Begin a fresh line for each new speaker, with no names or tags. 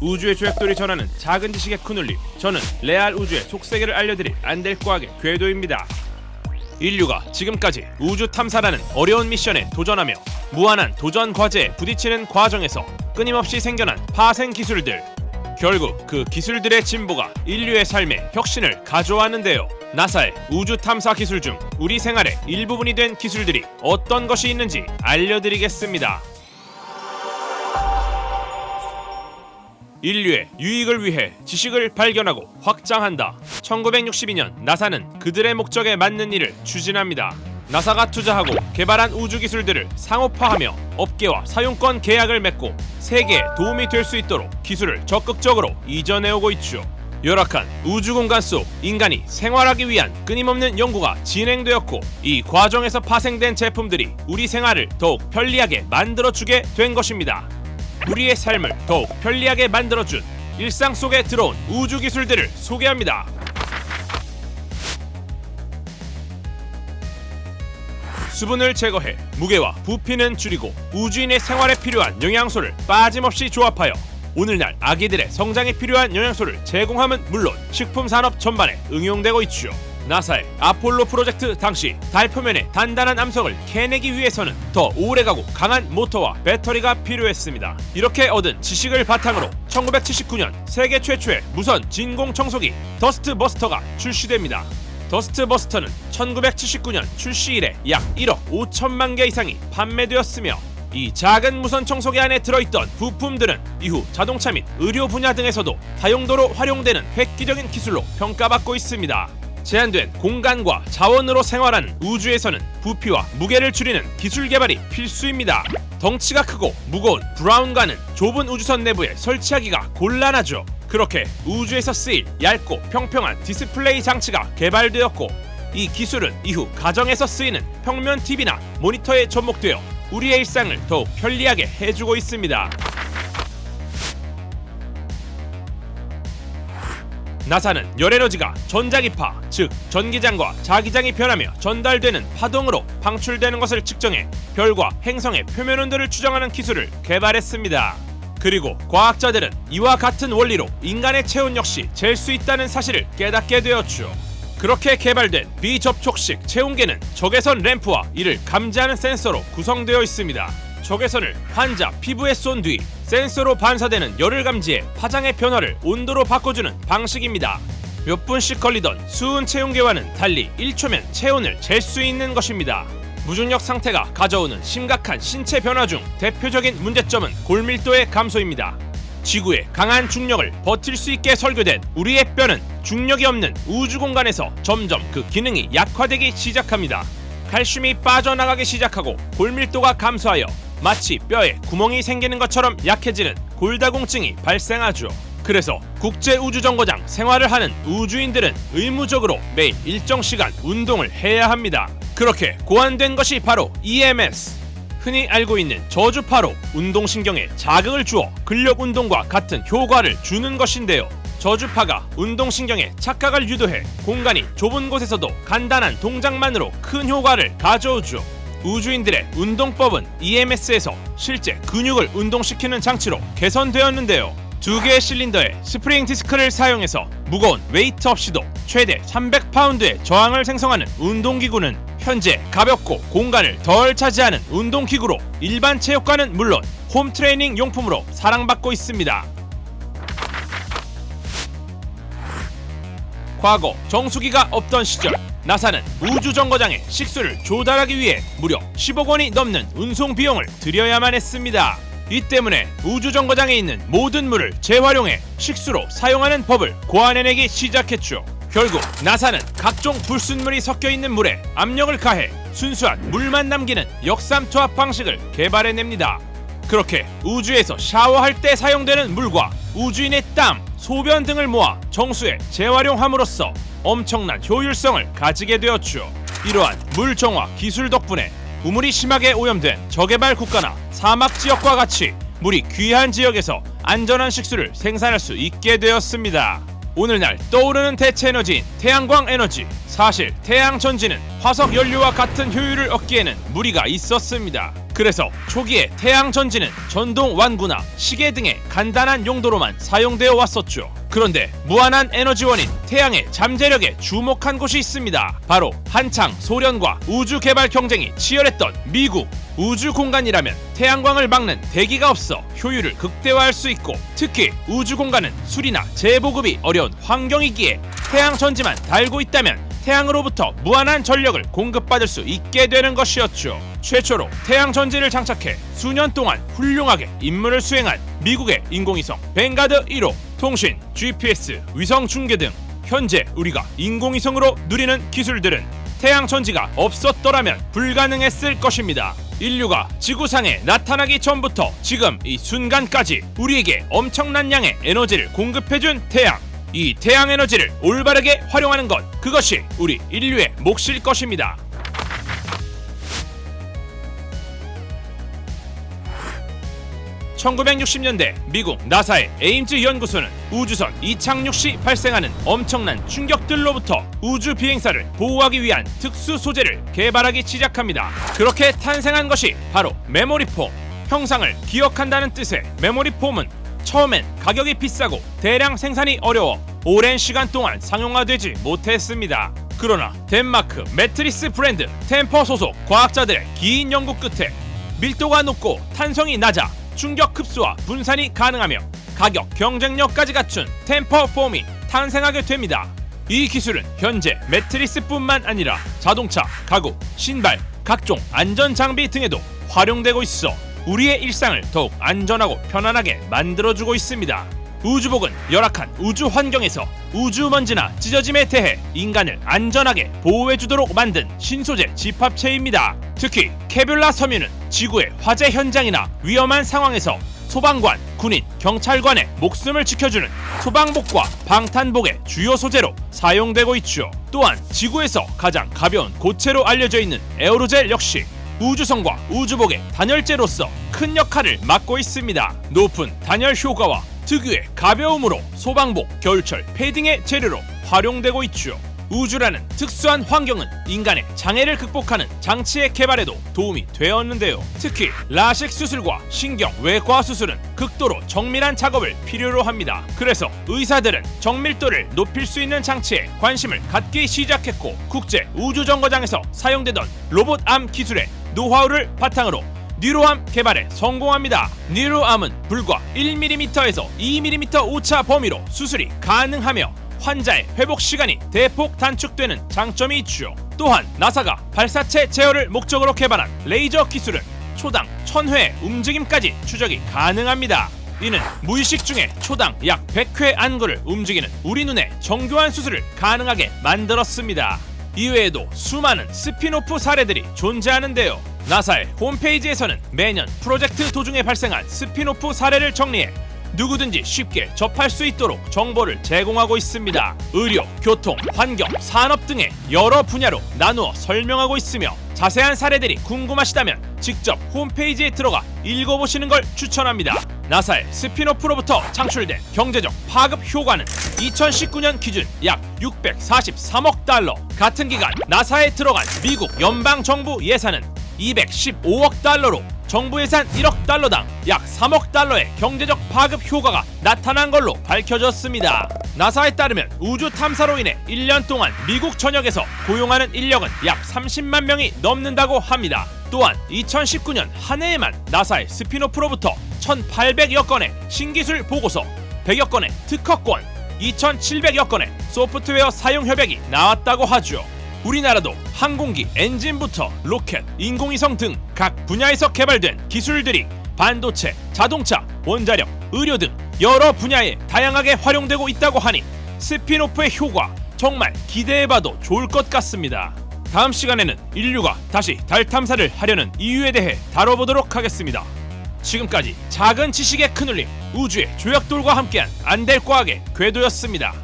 우주의 조약돌이 전하는 작은 지식의 큰 울림. 저는 레알 우주의 속세계를 알려드릴 안될과학의 궤도입니다. 인류가 지금까지 우주 탐사라는 어려운 미션에 도전하며 무한한 도전 과제에 부딪히는 과정에서 끊임없이 생겨난 파생 기술들. 결국 그 기술들의 진보가 인류의 삶에 혁신을 가져왔는데요. 나사의 우주 탐사 기술 중 우리 생활의 일부분이 된 기술들이 어떤 것이 있는지 알려드리겠습니다. 인류의 유익을 위해 지식을 발견하고 확장한다. 1962년 나사는 그들의 목적에 맞는 일을 추진합니다. 나사가 투자하고 개발한 우주 기술들을 상업화하며 업계와 사용권 계약을 맺고 세계에 도움이 될 수 있도록 기술을 적극적으로 이전해오고 있죠. 열악한 우주 공간 속 인간이 생활하기 위한 끊임없는 연구가 진행되었고, 이 과정에서 파생된 제품들이 우리 생활을 더욱 편리하게 만들어주게 된 것입니다. 우리의 삶을 더욱 편리하게 만들어준 일상 속에 들어온 우주 기술들을 소개합니다. 수분을 제거해 무게와 부피는 줄이고 우주인의 생활에 필요한 영양소를 빠짐없이 조합하여 오늘날 아기들의 성장에 필요한 영양소를 제공함은 물론 식품 산업 전반에 응용되고 있죠. 나사의 아폴로 프로젝트 당시 달 표면의 단단한 암석을 캐내기 위해서는 더 오래가고 강한 모터와 배터리가 필요했습니다. 이렇게 얻은 지식을 바탕으로 1979년 세계 최초의 무선 진공 청소기 더스트 버스터가 출시됩니다. 더스트 버스터는 1979년 출시 이래 약 1억 5천만 개 이상이 판매되었으며, 이 작은 무선 청소기 안에 들어있던 부품들은 이후 자동차 및 의료 분야 등에서도 다용도로 활용되는 획기적인 기술로 평가받고 있습니다. 제한된 공간과 자원으로 생활하는 우주에서는 부피와 무게를 줄이는 기술 개발이 필수입니다. 덩치가 크고 무거운 브라운관은 좁은 우주선 내부에 설치하기가 곤란하죠. 그렇게 우주에서 쓰일 얇고 평평한 디스플레이 장치가 개발되었고, 이 기술은 이후 가정에서 쓰이는 평면 TV나 모니터에 접목되어 우리의 일상을 더욱 편리하게 해주고 있습니다. 나사는 열에너지가 전자기파, 즉 전기장과 자기장이 변하며 전달되는 파동으로 방출되는 것을 측정해 별과 행성의 표면 온도를 추정하는 기술을 개발했습니다. 그리고 과학자들은 이와 같은 원리로 인간의 체온 역시 잴 수 있다는 사실을 깨닫게 되었죠. 그렇게 개발된 비접촉식 체온계는 적외선 램프와 이를 감지하는 센서로 구성되어 있습니다. 적외선을 환자 피부에 쏜 뒤 센서로 반사되는 열을 감지해 파장의 변화를 온도로 바꿔주는 방식입니다. 몇 분씩 걸리던 수은 체온계와는 달리 1초면 체온을 잴 수 있는 것입니다. 무중력 상태가 가져오는 심각한 신체 변화 중 대표적인 문제점은 골밀도의 감소입니다. 지구의 강한 중력을 버틸 수 있게 설계된 우리의 뼈는 중력이 없는 우주 공간에서 점점 그 기능이 약화되기 시작합니다. 칼슘이 빠져나가기 시작하고 골밀도가 감소하여 마치 뼈에 구멍이 생기는 것처럼 약해지는 골다공증이 발생하죠. 그래서 국제우주정거장 생활을 하는 우주인들은 의무적으로 매일 일정 시간 운동을 해야 합니다. 그렇게 고안된 것이 바로 EMS. 흔히 알고 있는 저주파로 운동신경에 자극을 주어 근력운동과 같은 효과를 주는 것인데요. 저주파가 운동신경에 착각을 유도해 공간이 좁은 곳에서도 간단한 동작만으로 큰 효과를 가져오죠. 우주인들의 운동법은 EMS에서 실제 근육을 운동시키는 장치로 개선되었는데요. 두 개의 실린더에 스프링 디스크를 사용해서 무거운 웨이트 없이도 최대 300파운드의 저항을 생성하는 운동기구는 현재 가볍고 공간을 덜 차지하는 운동기구로 일반 체육관은 물론 홈트레이닝 용품으로 사랑받고 있습니다. 과거 정수기가 없던 시절, 나사는 우주정거장에 식수를 조달하기 위해 무려 10억 원이 넘는 운송 비용을 들여야만 했습니다. 이 때문에 우주정거장에 있는 모든 물을 재활용해 식수로 사용하는 법을 고안해내기 시작했죠. 결국 나사는 각종 불순물이 섞여있는 물에 압력을 가해 순수한 물만 남기는 역삼투압 방식을 개발해냅니다. 그렇게 우주에서 샤워할 때 사용되는 물과 우주인의 땀, 소변 등을 모아 정수에 재활용함으로써 엄청난 효율성을 가지게 되었죠. 이러한 물 정화 기술 덕분에 우물이 심하게 오염된 저개발 국가나 사막 지역과 같이 물이 귀한 지역에서 안전한 식수를 생산할 수 있게 되었습니다. 오늘날 떠오르는 대체 에너지인 태양광 에너지. 사실 태양 전지는 화석 연료와 같은 효율을 얻기에는 무리가 있었습니다. 그래서 초기에 태양 전지는 전동 완구나 시계 등의 간단한 용도로만 사용되어 왔었죠. 그런데 무한한 에너지원인 태양의 잠재력에 주목한 곳이 있습니다. 바로 한창 소련과 우주 개발 경쟁이 치열했던 미국. 우주 공간이라면 태양광을 막는 대기가 없어 효율을 극대화할 수 있고, 특히 우주 공간은 수리나 재보급이 어려운 환경이기에 태양 전지만 달고 있다면 태양으로부터 무한한 전력을 공급받을 수 있게 되는 것이었죠. 최초로 태양 전지를 장착해 수년 동안 훌륭하게 임무를 수행한 미국의 인공위성 뱅가드 1호, 통신, GPS, 위성 중계 등 현재 우리가 인공위성으로 누리는 기술들은 태양 전지가 없었더라면 불가능했을 것입니다. 인류가 지구상에 나타나기 전부터 지금 이 순간까지 우리에게 엄청난 양의 에너지를 공급해준 태양. 이 태양 에너지를 올바르게 활용하는 것, 그것이 우리 인류의 몫일 것입니다. (1960년대) 미국 나사의 에임즈 연구소는 우주선 이착륙 시 발생하는 엄청난 충격들로부터 우주 비행사를 보호하기 위한 특수 소재를 개발하기 시작합니다. 그렇게 탄생한 것이 바로 메모리폼. 형상을 기억한다는 뜻의 메모리폼은 처음엔 가격이 비싸고 대량 생산이 어려워 오랜 시간 동안 상용화되지 못했습니다. 그러나 덴마크 매트리스 브랜드 템퍼 소속 과학자들의 긴 연구 끝에 밀도가 높고 탄성이 낮아 충격 흡수와 분산이 가능하며 가격 경쟁력까지 갖춘 템퍼폼이 탄생하게 됩니다. 이 기술은 현재 매트리스뿐만 아니라 자동차, 가구, 신발, 각종 안전장비 등에도 활용되고 있어 우리의 일상을 더욱 안전하고 편안하게 만들어주고 있습니다. 우주복은 열악한 우주 환경에서 우주먼지나 찢어짐에 대해 인간을 안전하게 보호해주도록 만든 신소재 집합체입니다. 특히 케뷸라 섬유는 지구의 화재 현장이나 위험한 상황에서 소방관, 군인, 경찰관의 목숨을 지켜주는 소방복과 방탄복의 주요 소재로 사용되고 있죠. 또한 지구에서 가장 가벼운 고체로 알려져 있는 에어로젤 역시 우주선과 우주복의 단열재로서 큰 역할을 맡고 있습니다. 높은 단열 효과와 특유의 가벼움으로 소방복, 겨울철 패딩의 재료로 활용되고 있죠. 우주라는 특수한 환경은 인간의 장애를 극복하는 장치의 개발에도 도움이 되었는데요. 특히 라식 수술과 신경 외과 수술은 극도로 정밀한 작업을 필요로 합니다. 그래서 의사들은 정밀도를 높일 수 있는 장치에 관심을 갖기 시작했고, 국제 우주정거장에서 사용되던 로봇암 기술의 노하우를 바탕으로 뉴로암 개발에 성공합니다. 뉴로암은 불과 1mm에서 2mm 오차 범위로 수술이 가능하며 환자의 회복 시간이 대폭 단축되는 장점이 있죠. 또한 나사가 발사체 제어를 목적으로 개발한 레이저 기술은 초당 1000회 움직임까지 추적이 가능합니다. 이는 무의식 중에 초당 약 100회 안구를 움직이는 우리 눈의 정교한 수술을 가능하게 만들었습니다. 이외에도 수많은 스핀오프 사례들이 존재하는데요. 나사의 홈페이지에서는 매년 프로젝트 도중에 발생한 스핀오프 사례를 정리해 누구든지 쉽게 접할 수 있도록 정보를 제공하고 있습니다. 의료, 교통, 환경, 산업 등의 여러 분야로 나누어 설명하고 있으며 자세한 사례들이 궁금하시다면 직접 홈페이지에 들어가 읽어보시는 걸 추천합니다. 나사의 스핀오프로부터 창출된 경제적 파급 효과는 2019년 기준 약 643억 달러, 같은 기간 나사에 들어간 미국 연방정부 예산은 215억 달러로 정부 예산 1억 달러당 약 3억 달러의 경제적 파급 효과가 나타난 걸로 밝혀졌습니다. 나사에 따르면 우주 탐사로 인해 1년 동안 미국 전역에서 고용하는 인력은 약 30만 명이 넘는다고 합니다. 또한 2019년 한 해에만 나사의 스핀오프로부터 1,800여 건의 신기술 보고서, 100여 건의 특허권, 2,700여 건의 소프트웨어 사용 협약이 나왔다고 하죠. 우리나라도 항공기 엔진부터 로켓, 인공위성 등 각 분야에서 개발된 기술들이 반도체, 자동차, 원자력, 의료 등 여러 분야에 다양하게 활용되고 있다고 하니 스핀오프의 효과 정말 기대해봐도 좋을 것 같습니다. 다음 시간에는 인류가 다시 달 탐사를 하려는 이유에 대해 다뤄보도록 하겠습니다. 지금까지 작은 지식의 큰 울림, 우주의 조약돌과 함께한 안될과학의 궤도였습니다.